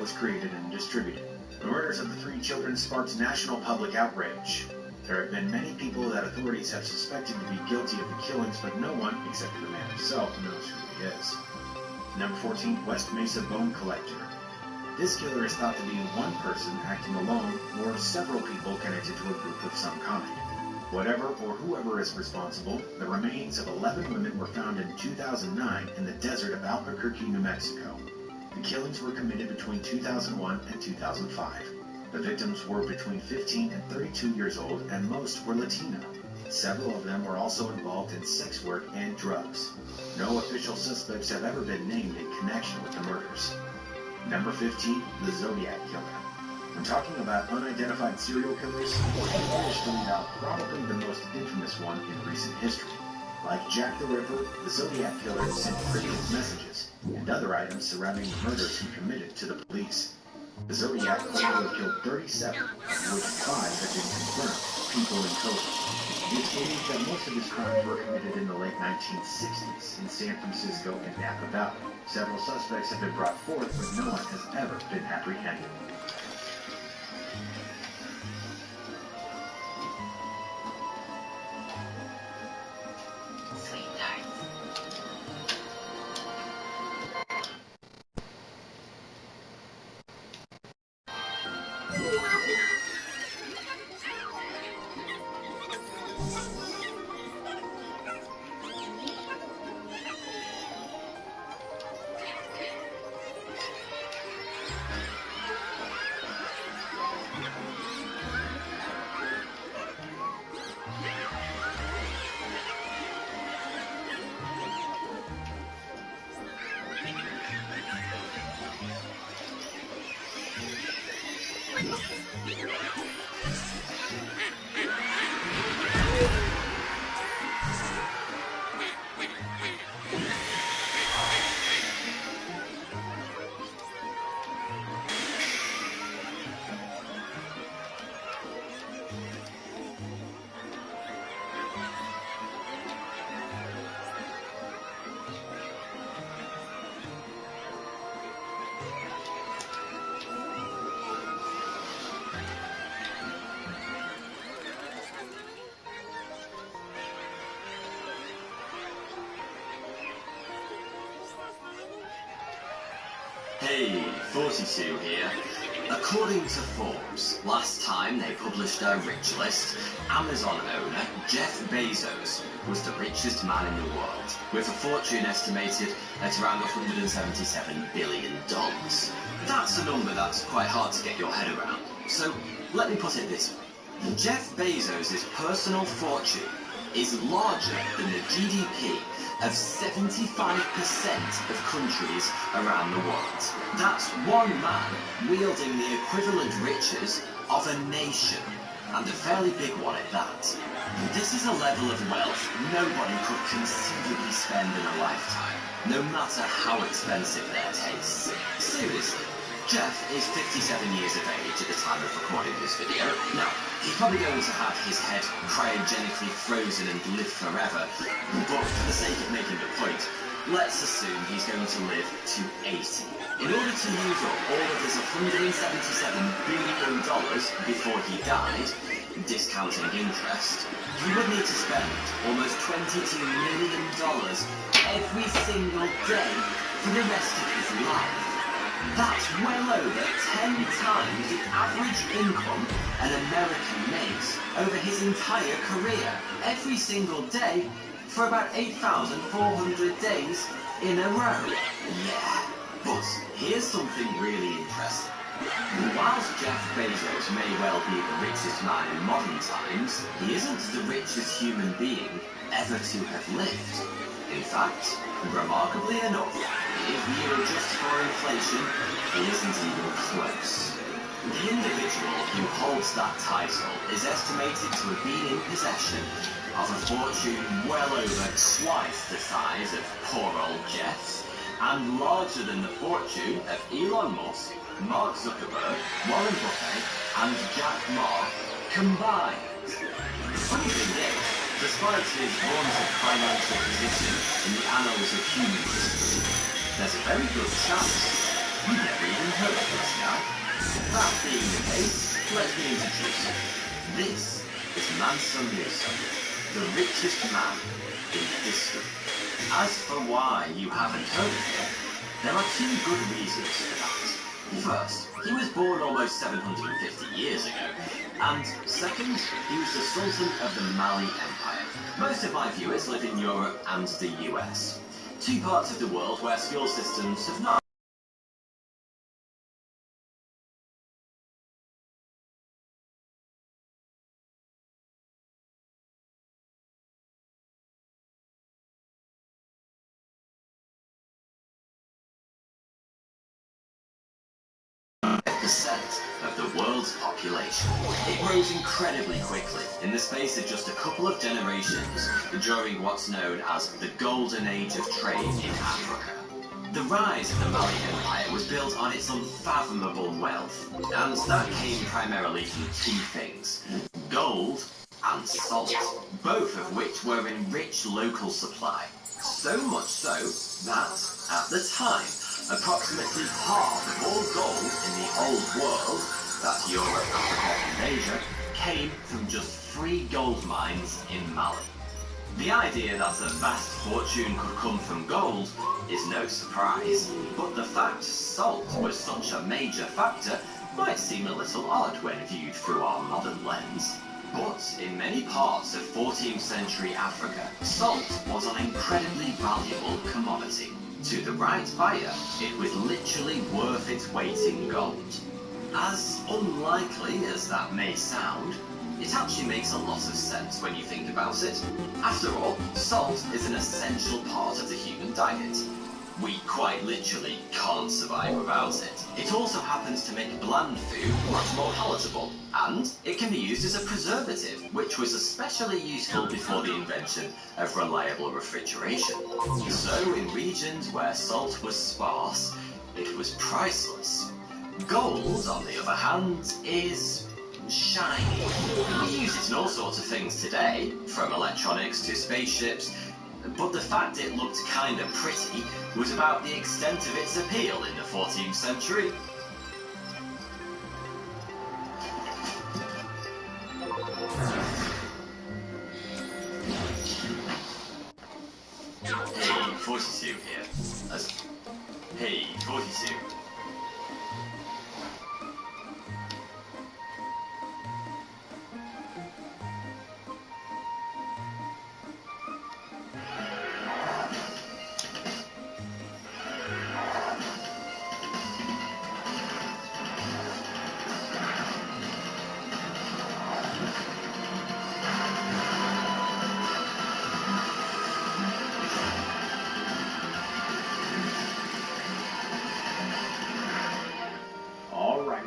was created and distributed. The murders of the 3 children sparked national public outrage. There have been many people that authorities have suspected to be guilty of the killings, but no one, except for the man himself, knows who he is. Number 14, West Mesa Bone Collector. This killer is thought to be one person acting alone, or several people connected to a group of some kind. Whatever or whoever is responsible, the remains of 11 women were found in 2009 in the desert of Albuquerque, New Mexico. The killings were committed between 2001 and 2005. The victims were between 15 and 32 years old, and most were Latino. Several of them were also involved in sex work and drugs. No official suspects have ever been named in connection with the murders. Number 15, the Zodiac Killer. When talking about unidentified serial killers, we finished to lead out probably the most infamous one in recent history. Like Jack the Ripper, the Zodiac Killer sent cryptic messages and other items surrounding the murders he committed to the police. The Zodiac claimed to have killed 37, of which 5 have been confirmed, people in total. It's believed that most of his crimes were committed in the late 1960s in San Francisco and Napa Valley. Several suspects have been brought forth, but no one has ever been apprehended. Hey, 42 here. According to Forbes, last time they published their rich list, Amazon owner Jeff Bezos was the richest man in the world, with a fortune estimated at around $177 billion. That's a number that's quite hard to get your head around. So let me put it this way. Jeff Bezos' personal fortune is larger than the GDP of 75% of countries around the world. That's one man wielding the equivalent riches of a nation, and a fairly big one at that. This is a level of wealth nobody could conceivably spend in a lifetime, no matter how expensive their tastes. Seriously. Jeff is 57 years of age at the time of recording this video. Now, he's probably going to have his head cryogenically frozen and live forever, but for the sake of making the point, let's assume he's going to live to 80. In order to use up all of his $177 billion before he died, discounting interest, he would need to spend almost $22 million every single day for the rest of his life. That's well over 10 times the average income an American makes over his entire career, every single day, for about 8,400 days in a row. Yeah, but here's something really interesting. Whilst Jeff Bezos may well be the richest man in modern times, he isn't the richest human being ever to have lived. In fact, remarkably enough, if you adjust for inflation, he isn't even close. The individual who holds that title is estimated to have been in possession of a fortune well over twice the size of poor old Jeff's, and larger than the fortune of Elon Musk, Mark Zuckerberg, Warren Buffett, and Jack Ma combined. Funny thing is, despite his vaunted financial position in the annals of human history, there's a very good chance You've never even heard of this guy. That being the case, let me introduce you. This is Mansa Musa, the richest man in history. As for why you haven't heard of him, there are two good reasons for that. First, he was born almost 750 years ago, and second, he was the Sultan of the Mali Empire. Most of my viewers live in Europe and the US, two parts of the world where school systems have not percent of the world's population. It grows incredibly quickly in the space of just a couple of generations during what's known as the golden age of trade in Africa. The rise of the Mali Empire was built on its unfathomable wealth, and that came primarily from two things: gold and salt, both of which were in rich local supply. So much so that, at the time, approximately half of all gold in the old world, that's Europe, Africa and Asia, came from just 3 gold mines in Mali. The idea that a vast fortune could come from gold is no surprise, but the fact salt was such a major factor might seem a little odd when viewed through our modern lens. But in many parts of 14th century Africa, salt was an incredibly valuable commodity. To the right buyer, it was literally worth its weight in gold. As unlikely as that may sound, it actually makes a lot of sense when you think about it. After all, salt is an essential part of the human diet. We quite literally can't survive without it. It also happens to make bland food much more palatable, and it can be used as a preservative, which was especially useful before the invention of reliable refrigeration. So in regions where salt was sparse, it was priceless. Gold, on the other hand, is shiny. We use it in all sorts of things today, from electronics to spaceships, but the fact it looked kinda pretty was about the extent of its appeal in the 14th century. Hey, 42 here. Hey, 42.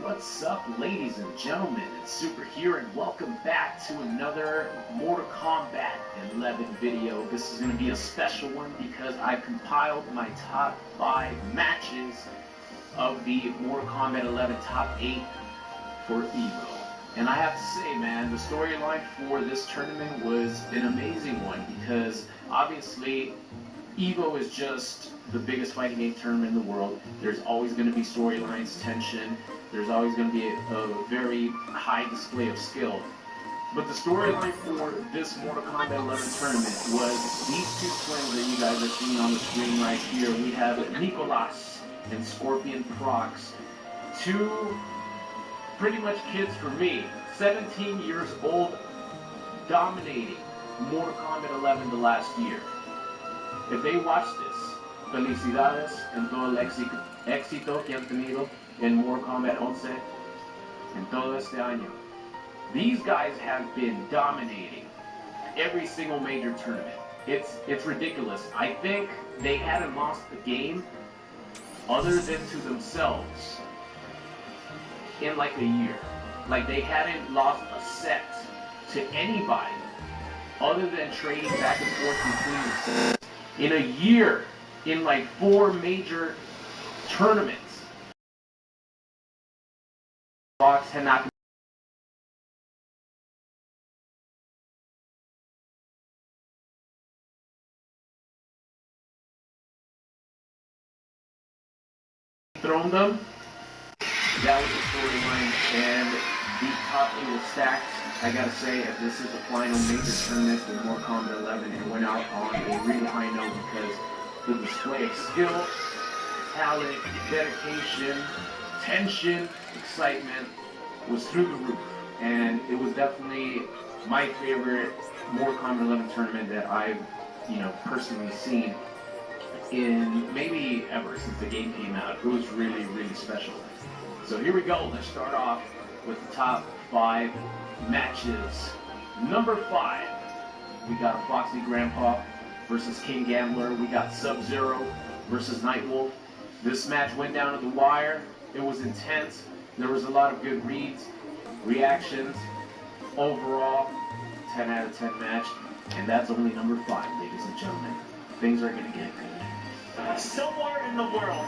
What's up, ladies and gentlemen? It's Super here, and welcome back to another Mortal Kombat 11 video. This is going to be a special one because I compiled my top 5 matches of the Mortal Kombat 11 top 8 for EVO. And I have to say, man, the storyline for this tournament was an amazing one because obviously EVO is just the biggest fighting game tournament in the world. There's always going to be storylines, tension. There's always going to be a very high display of skill. But the storyline for this Mortal Kombat 11 tournament was these two twins that you guys are seeing on the screen right here. We have Nicolas and Scorpion Prox. Two pretty much kids for me, 17 years old, dominating Mortal Kombat 11 the last year. If they watch this, felicidades en todo el éxito que han tenido en Mortal Kombat 11 en todo este año. These guys have been dominating every single major tournament. It's ridiculous. I think they hadn't lost a game other than to themselves in like a year. Like they hadn't lost a set to anybody other than trading back and forth between themselves. In a year, in like 4 major tournaments, Fox had not thrown them. That was the storyline, and the top 8 was stacked. I gotta say, if this is the final major tournament for Mortal Kombat 11, it went out on a really high note because the display of skill, talent, dedication, tension, excitement was through the roof. And it was definitely my favorite Mortal Kombat 11 tournament that I've, personally seen in maybe ever since the game came out. It was really, really special. So here we go. Let's start off with the top 5 matches. Number 5, we got a Foxy Grandpa versus King Gambler. We got Sub-Zero versus Nightwolf. This match went down to the wire. It was intense. There was a lot of good reads, reactions. Overall, 10 out of 10 match. And that's only number 5, ladies and gentlemen. Things are going to get good. Somewhere in the world,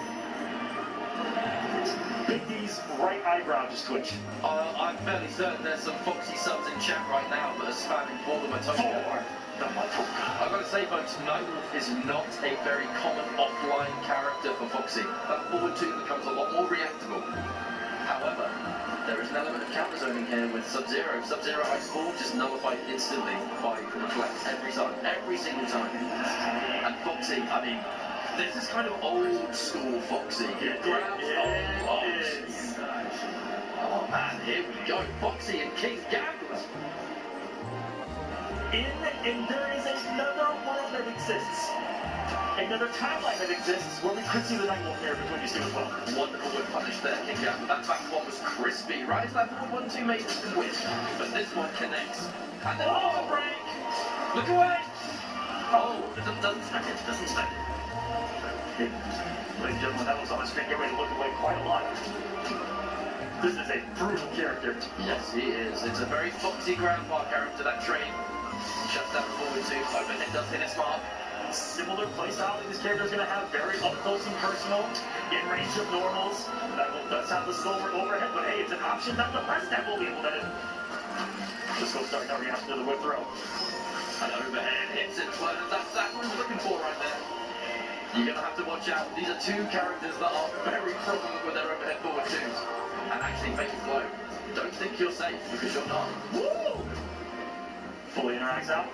Big D's right eyebrow just twitched. I'm fairly certain there's some Foxy subs in chat right now that are spamming for the Matoka. I've got to say, folks, Nightwolf is not a very common offline character for Foxy. That forward 2 becomes a lot more reactable. However, there is an element of counter zoning here with Sub-Zero. Sub-Zero Ice Ball just nullified instantly by Reflect every single time. And Foxy, I mean, this is kind of old school Foxy. It grabs old bombs. Oh man, here we go. Foxy and King Gambler. And there is another world that exists. Another timeline that exists where we could see the Nightwolf here between these two as well. Wonderful whip punish there, King Gambler. That back one was crispy, right? That forward 1-2 made this win. But this one connects. And then a break. Look away. Oh, it doesn't stack it. Doesn't stack it. Ladies and gentlemen, that was on his finger. He looked away quite a lot. This is a brutal character. Yes, he is. It's a very Foxy Grandpa character, that train. Shuts down forward 2. Overhead does hit its mark. Similar playstyle that this character is going to have, very up close and personal, in range of normals. That does have the slower overhead, but hey, it's an option nonetheless that will be able to. Just go start coming after the whip throw. An overhead hits it, but that's what we're looking for right there. You're going to have to watch out. These are 2 characters that are very prominent with their overhead forward 2s. And actually make it flow. Don't think you're safe, because you're not. Woo! Fully interacts out.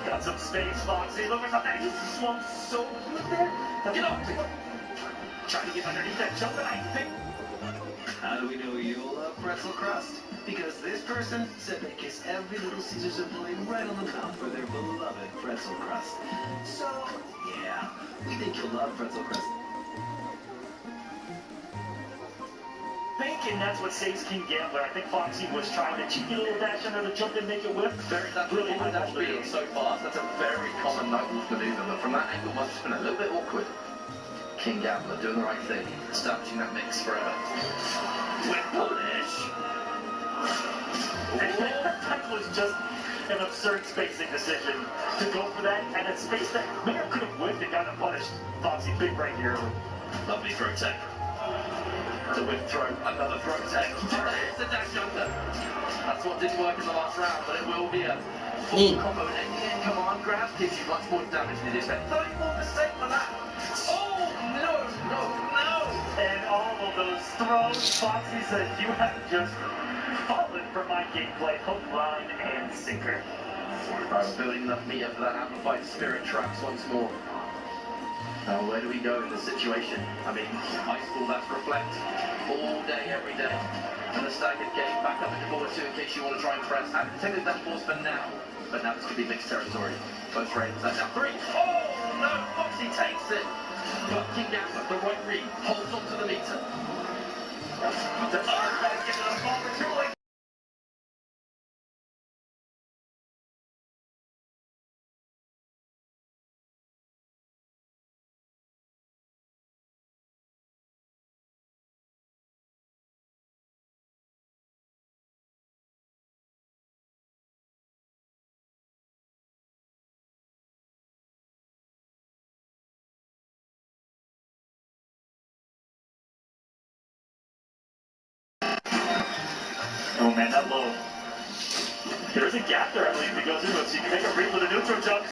Got some space, Foxy. Look at that. He swung so good there. Get up. Trying to get underneath that jump, and I think. How do we know you love pretzel crust? Because this person said they kiss every little Caesar's employee right on the mouth for their beloved pretzel crust. So, yeah, we think you'll love pretzel crust. And that's what saves King Gambler. I think Foxy was trying to cheeky little dash under the jump and make it whip. That's really high dash being so fast. That's a very common Nightwolf maneuver, but from that angle must have been a little bit awkward. King Gambler doing the right thing, establishing that mix forever. Whip punish. That was just an absurd spacing decision to go for that, and a space that Mayor could have whipped and gotten punished. Foxy big right here. Lovely throw tech. The whip throw, another throw tech. It's a dash under. That's what didn't work in the last round, but it will here. Full combo and ending command grab gives you much more damage than you'd expect. 34% for that. Oh, no. And all of those throws, Foxy said, you have just fallen for my gameplay, hook, line, and sinker. I'm building enough meter for that amplified spirit traps once more. Now, where do we go in this situation? I mean, Ice Ball, that's Reflect. All day, every day. And the staggered game back up into forward 2 in case you want to try and press. And take the dash balls for now. But now this could be mixed territory. Close range, that's now 3. Oh, no, Foxy takes it. But King Gambler, the right read, holds on to the meter. Get to the ball for 2 late. Oh man, that low. There is a gap there, I believe, to go through it, so you can make a read with a neutral jump.